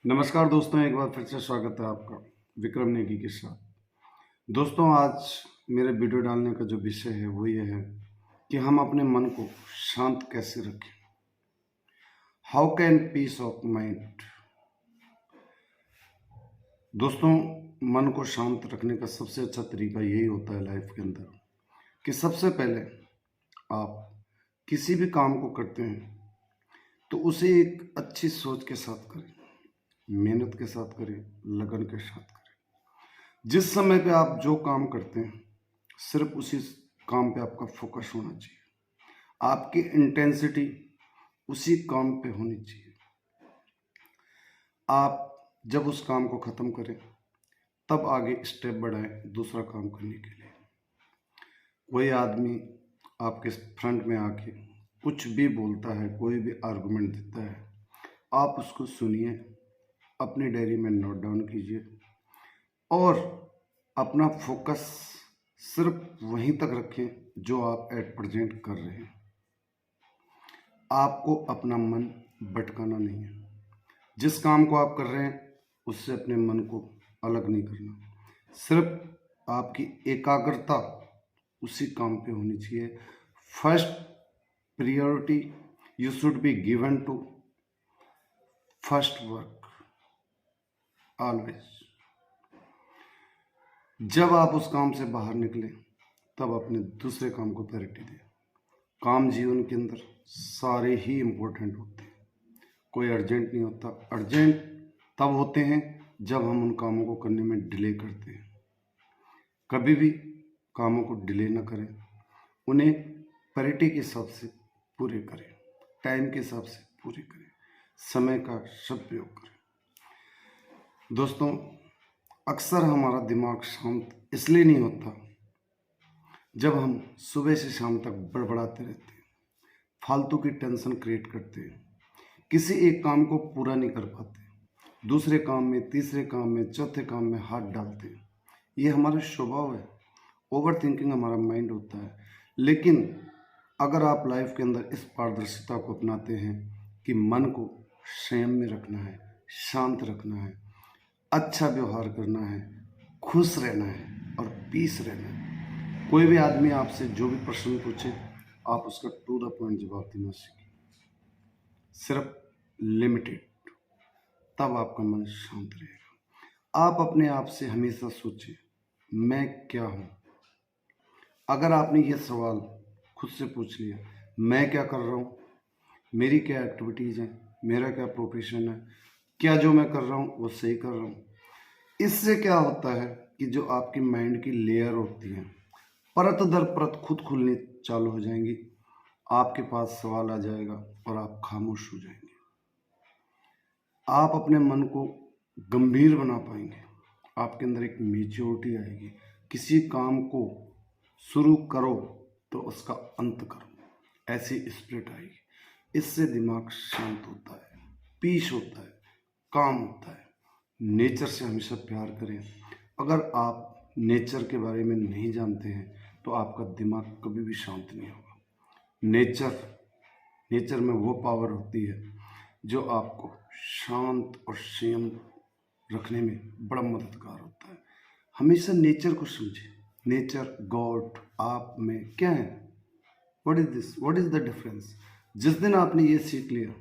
नमस्कार दोस्तों, एक बार फिर से स्वागत है आपका विक्रम नेगी के साथ। दोस्तों, आज मेरे वीडियो डालने का जो विषय है वो ये है कि हम अपने मन को शांत कैसे रखें। How can peace of mind. दोस्तों, मन को शांत रखने का सबसे अच्छा तरीका यही होता है लाइफ के अंदर कि सबसे पहले आप किसी भी काम को करते हैं तो उसे एक अच्छी सोच के साथ करें, मेहनत के साथ करें, लगन के साथ करें। जिस समय पे आप जो काम करते हैं सिर्फ उसी काम पे आपका फोकस होना चाहिए। आपकी इंटेंसिटी उसी काम पे होनी चाहिए। आप जब उस काम को ख़त्म करें तब आगे स्टेप बढ़ाएं दूसरा काम करने के लिए। कोई आदमी आपके फ्रंट में आके कुछ भी बोलता है, कोई भी आर्गुमेंट देता है, आप उसको सुनिए, अपनी डायरी में नोट डाउन कीजिए और अपना फोकस सिर्फ वहीं तक रखें जो आप एट प्रेजेंट कर रहे हैं। आपको अपना मन भटकाना नहीं है। जिस काम को आप कर रहे हैं उससे अपने मन को अलग नहीं करना। सिर्फ आपकी एकाग्रता उसी काम पे होनी चाहिए। First priority you should be given to first work always. जब आप उस काम से बाहर निकले तब अपने दूसरे काम को प्रायोरिटी दें। काम जीवन के अंदर सारे ही इम्पोर्टेंट होते हैं, कोई अर्जेंट नहीं होता। अर्जेंट तब होते हैं जब हम उन कामों को करने में डिले करते हैं। कभी भी कामों को डिले ना करें, उन्हें प्रायोरिटी के हिसाब से पूरे करें, टाइम के हिसाब से पूरे करें, समय का सदुपयोग करें। दोस्तों, अक्सर हमारा दिमाग शांत इसलिए नहीं होता जब हम सुबह से शाम तक बड़बड़ाते रहते हैं, फालतू की टेंशन क्रिएट करते हैं, किसी एक काम को पूरा नहीं कर पाते, दूसरे काम में, तीसरे काम में, चौथे काम में हाथ डालते हैं। ये हमारा स्वभाव है। ओवर थिंकिंग हमारा माइंड होता है। लेकिन अगर आप लाइफ के अंदर इस पारदर्शिता को अपनाते हैं कि मन को संयम में रखना है, शांत रखना है, अच्छा व्यवहार करना है, खुश रहना है और पीस रहना है। कोई भी आदमी आपसे जो भी प्रश्न पूछे आप उसका टू द पॉइंट जवाब देना सीखें, सिर्फ लिमिटेड। तब आपका मन शांत रहेगा। आप अपने आप से हमेशा सोचें, मैं क्या हूँ। अगर आपने ये सवाल खुद से पूछ लिया, मैं क्या कर रहा हूँ, मेरी क्या एक्टिविटीज़ हैं, मेरा क्या प्रोफेशन है, क्या जो मैं कर रहा हूँ वो सही कर रहा हूँ, इससे क्या होता है कि जो आपकी माइंड की लेयर होती है परत दर परत खुद खुलनी चालू हो जाएंगी। आपके पास सवाल आ जाएगा और आप खामोश हो जाएंगे। आप अपने मन को गंभीर बना पाएंगे। आपके अंदर एक मैच्योरिटी आएगी। किसी काम को शुरू करो तो उसका अंत करो, ऐसी स्पिरिट आएगी। इससे दिमाग शांत होता है, पीस होता है, काम होता है। नेचर से हमेशा प्यार करें। अगर आप नेचर के बारे में नहीं जानते हैं तो आपका दिमाग कभी भी शांत नहीं होगा। नेचर में वो पावर होती है जो आपको शांत और संयम रखने में बड़ा मददगार होता है। हमेशा नेचर को समझें। नेचर, गॉड आप में क्या है, what is this, what is the difference. जिस दिन आपने ये सीख लिया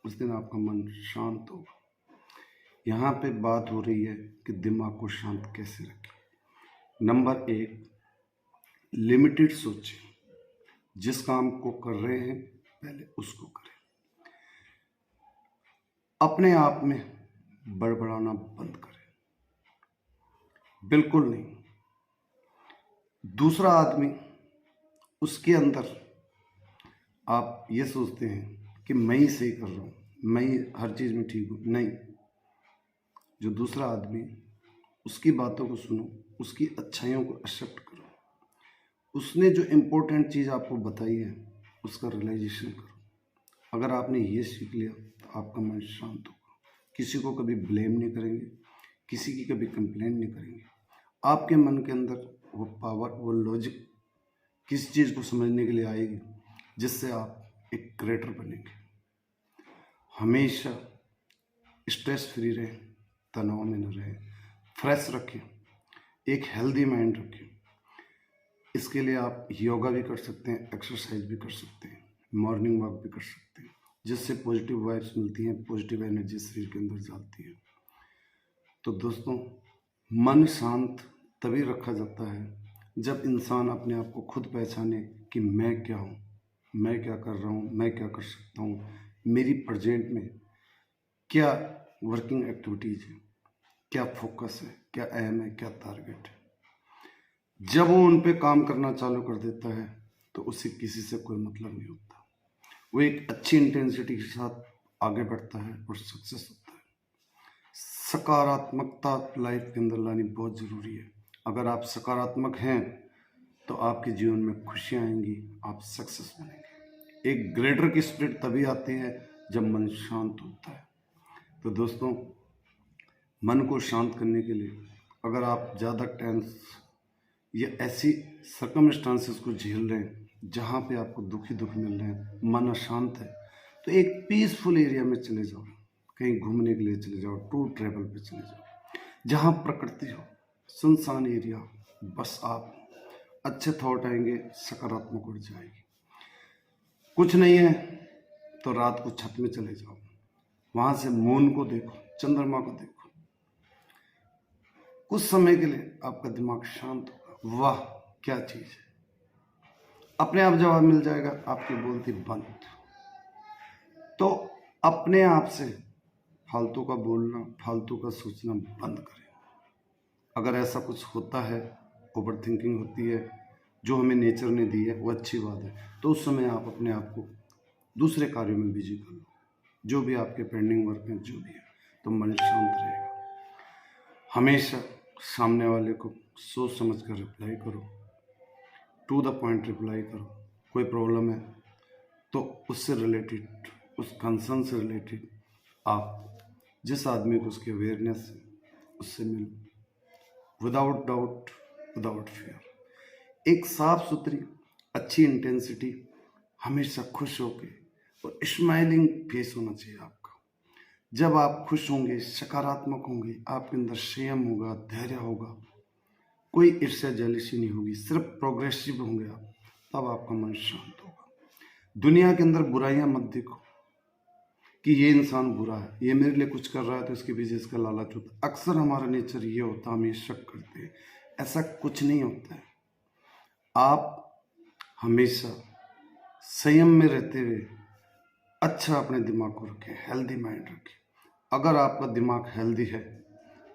उस दिन आपका मन शांत होगा। यहाँ पे बात हो रही है कि दिमाग को शांत कैसे रखें। नंबर 1, लिमिटेड सोचें। जिस काम को कर रहे हैं पहले उसको करें। अपने आप में बड़बड़ाना बंद करें, बिल्कुल नहीं। दूसरा आदमी, उसके अंदर आप ये सोचते हैं कि मैं ही सही कर रहा हूँ, मैं ही हर चीज़ में ठीक हूँ। नहीं, जो दूसरा आदमी, उसकी बातों को सुनो, उसकी अच्छाइयों को एक्सेप्ट करो। उसने जो इम्पोर्टेंट चीज़ आपको बताई है उसका रियलाइजेशन करो। अगर आपने ये सीख लिया तो आपका मन शांत होगा। किसी को कभी ब्लेम नहीं करेंगे, किसी की कभी कंप्लेंट नहीं करेंगे। आपके मन के अंदर वो पावर, वो लॉजिक किस चीज़ को समझने के लिए आएगी जिससे आप एक क्रिएटर बनेंगे। हमेशा स्ट्रेस फ्री रहे, तनाव में न रहे, फ्रेश रखें, एक हेल्दी माइंड रखें। इसके लिए आप योगा भी कर सकते हैं, एक्सरसाइज भी कर सकते हैं, मॉर्निंग वॉक भी कर सकते हैं, जिससे पॉजिटिव वाइब्स मिलती हैं, पॉजिटिव एनर्जी शरीर के अंदर जाती है। तो दोस्तों, मन शांत तभी रखा जाता है जब इंसान अपने आप को खुद पहचाने कि मैं क्या हूँ, मैं क्या कर रहा हूँ, मैं क्या कर सकता हूँ, मेरी प्रेजेंट में क्या वर्किंग एक्टिविटीज़ है, क्या फोकस है, क्या एम है, क्या टारगेट है। जब वो उन पे काम करना चालू कर देता है तो उसे किसी से कोई मतलब नहीं होता। वो एक अच्छी इंटेंसिटी के साथ आगे बढ़ता है और सक्सेस होता है। सकारात्मकता लाइफ के अंदर लानी बहुत ज़रूरी है। अगर आप सकारात्मक हैं तो आपके जीवन में खुशियाँ आएंगी, आप सक्सेस बनेंगे। एक ग्रेटर की स्पिरिट तभी आती है जब मन शांत होता है। तो दोस्तों, मन को शांत करने के लिए अगर आप ज़्यादा टेंस या ऐसी सर्कमस्टांसेस को झेल रहे हैं जहाँ पे आपको दुखी मिल रहे हैं, मन अशांत है, तो एक पीसफुल एरिया में चले जाओ, कहीं घूमने के लिए चले जाओ, टूर ट्रैवल पे चले जाओ, जहाँ प्रकृति हो, सुनसान एरिया हो। बस आप अच्छे थॉट आएंगे, सकारात्मक ऊर्जा आएगी। कुछ नहीं है तो रात को छत में चले जाओ, वहाँ से मून को देखो, चंद्रमा को देखो। कुछ समय के लिए आपका दिमाग शांत होगा। वाह क्या चीज है, अपने आप जवाब मिल जाएगा, आपकी बोलती बंद। तो अपने आप से फालतू का बोलना, फालतू का सोचना बंद करें। अगर ऐसा कुछ होता है, ओवर थिंकिंग होती है, जो हमें नेचर ने दी है, वो अच्छी बात है। तो उस समय आप अपने आप को दूसरे कार्यों में बिजी कर लो, जो भी आपके पेंडिंग वर्क हैं, जो भी है, तो मन शांत रहेगा। हमेशा सामने वाले को सोच समझ कर रिप्लाई करो, टू द पॉइंट रिप्लाई करो। कोई प्रॉब्लम है तो उससे रिलेटेड, उस कंसर्न से रिलेटेड आप जिस आदमी को उसकी अवेयरनेस है उससे मिलो, विदाउट डाउट, विदाउट फियर। एक साफ सुथरी अच्छी इंटेंसिटी, हमेशा खुश होके और स्माइलिंग फेस होना चाहिए आपका। जब आप खुश होंगे, सकारात्मक होंगे, आपके अंदर संयम होगा, धैर्य होगा, कोई ईर्ष्या जैलिसी नहीं होगी, सिर्फ प्रोग्रेसिव होंगे आप, तब आपका मन शांत होगा। दुनिया के अंदर बुराइयां मत देखो कि ये इंसान बुरा है, ये मेरे लिए कुछ कर रहा है तो इसके पीछे इसका लालच होता है। अक्सर हमारा नेचर ये होता है, हम ये शक करते हैं। ऐसा कुछ नहीं होता है। आप हमेशा संयम में रहते हुए अच्छा अपने दिमाग को रखें, हेल्दी माइंड रखें। अगर आपका दिमाग हेल्दी है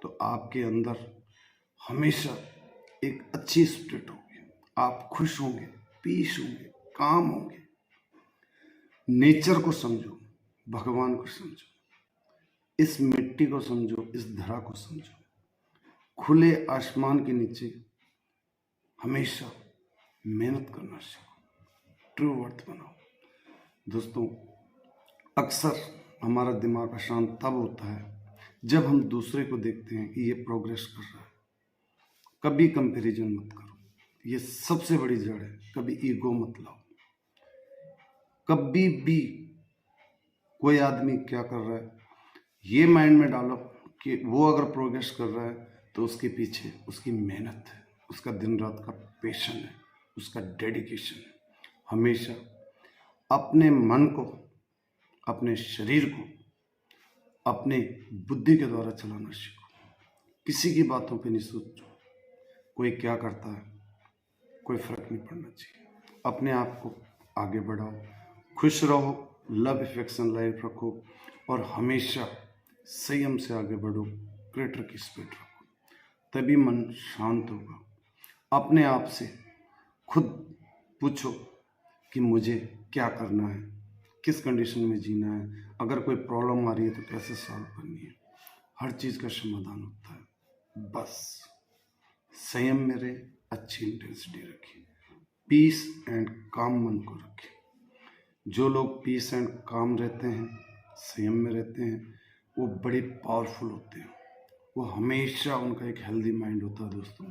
तो आपके अंदर हमेशा एक अच्छी स्पिरिट होगी, आप खुश होंगे, पीस होंगे, काम होंगे। नेचर को समझो, भगवान को समझो, इस मिट्टी को समझो, इस धरा को समझो। खुले आसमान के नीचे हमेशा मेहनत करना सीखो, ट्रू वर्थ बनाओ। दोस्तों, अक्सर हमारा दिमाग अशांत तब होता है जब हम दूसरे को देखते हैं कि ये प्रोग्रेस कर रहा है। कभी कंपैरिजन मत करो, ये सबसे बड़ी जड़ है। कभी ईगो मत लाओ। कभी भी कोई आदमी क्या कर रहा है ये माइंड में डालो कि वो अगर प्रोग्रेस कर रहा है तो उसके पीछे उसकी मेहनत है, उसका दिन रात का पैशन है, उसका डेडिकेशन है। हमेशा अपने मन को, अपने शरीर को अपने बुद्धि के द्वारा चलाना सीखो। किसी की बातों पे नहीं सोचो, कोई क्या करता है कोई फर्क नहीं पड़ना चाहिए। अपने आप को आगे बढ़ाओ, खुश रहो, लव अफेक्शन लाइफ रखो और हमेशा संयम से आगे बढ़ो, क्रिएटर की स्पिरिट रखो, तभी मन शांत होगा। अपने आप से खुद पूछो कि मुझे क्या करना है, किस कंडीशन में जीना है, अगर कोई प्रॉब्लम आ रही है तो कैसे सॉल्व करनी है। हर चीज़ का समाधान होता है। बस संयम में रहे, अच्छी इंटेंसिटी रखिए, पीस एंड काम मन को रखें। जो लोग पीस एंड काम रहते हैं, संयम में रहते हैं, वो बड़े पावरफुल होते हैं। वो हमेशा उनका एक हेल्दी माइंड होता है। दोस्तों,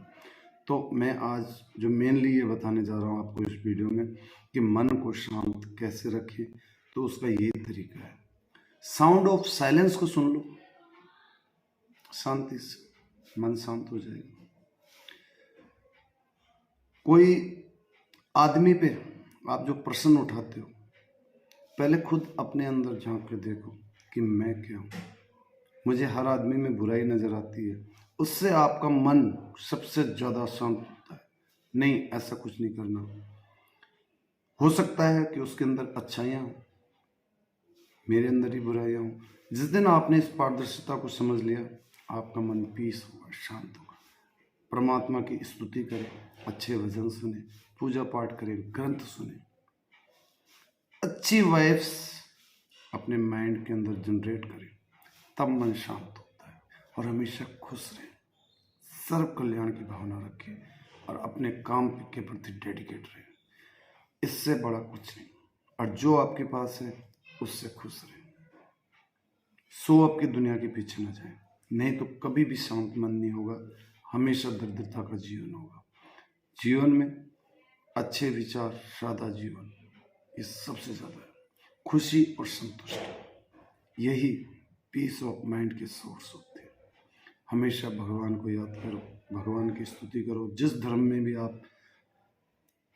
तो मैं आज जो मेनली ये बताने जा रहा हूँ आपको इस वीडियो में कि मन को शांत कैसे रखें, तो उसका ये तरीका है। साउंड ऑफ साइलेंस को सुन लो, शांति से मन शांत हो जाएगा। कोई आदमी पे आप जो प्रश्न उठाते हो, पहले खुद अपने अंदर झांक के देखो कि मैं क्या हूँ। मुझे हर आदमी में बुराई नजर आती है, उससे आपका मन सबसे ज़्यादा शांत होता है। नहीं, ऐसा कुछ नहीं करना। हो सकता है कि उसके अंदर अच्छाइयाँ हो, मेरे अंदर ही बुराइयाँ हो। जिस दिन आपने इस पारदर्शिता को समझ लिया, आपका मन पीस होगा, शांत होगा। परमात्मा की स्तुति करें, अच्छे भजन सुने, पूजा पाठ करें, ग्रंथ सुने, अच्छी वाइब्स अपने माइंड के अंदर जनरेट करें, तब मन शांत होता है। और हमेशा खुश रहें, सर्व कल्याण की भावना रखें और अपने काम के प्रति डेडिकेट रहें। इससे बड़ा कुछ नहीं। और जो आपके पास है उससे खुश रहें। सो आपकी दुनिया के पीछे न जाए, नहीं तो कभी भी शांत मन नहीं होगा, हमेशा दरिद्रता का जीवन होगा। जीवन में अच्छे विचार, सादा जीवन, ये सबसे ज़्यादा है। खुशी और संतुष्टि, यही पीस ऑफ माइंड के सोर्स होते हैं। हमेशा भगवान को याद करो, भगवान की स्तुति करो। जिस धर्म में भी आप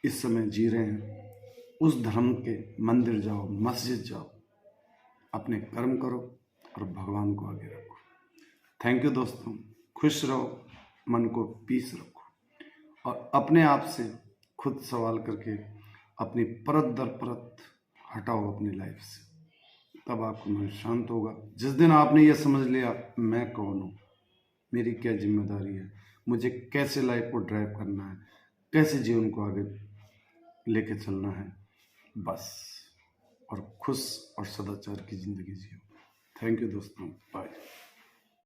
इस समय जी रहे हैं, उस धर्म के मंदिर जाओ, मस्जिद जाओ, अपने कर्म करो और भगवान को आगे रखो। थैंक यू दोस्तों। खुश रहो, मन को पीस रखो और अपने आप से खुद सवाल करके अपनी परत दर परत हटाओ अपनी लाइफ से, तब आपका मन शांत होगा। जिस दिन आपने ये समझ लिया मैं कौन हूँ, मेरी क्या जिम्मेदारी है, मुझे कैसे लाइफ को ड्राइव करना है, कैसे जीवन को आगे लेके चलना है, बस, और खुश और सदाचार की ज़िंदगी जियो। थैंक यू दोस्तों, बाय।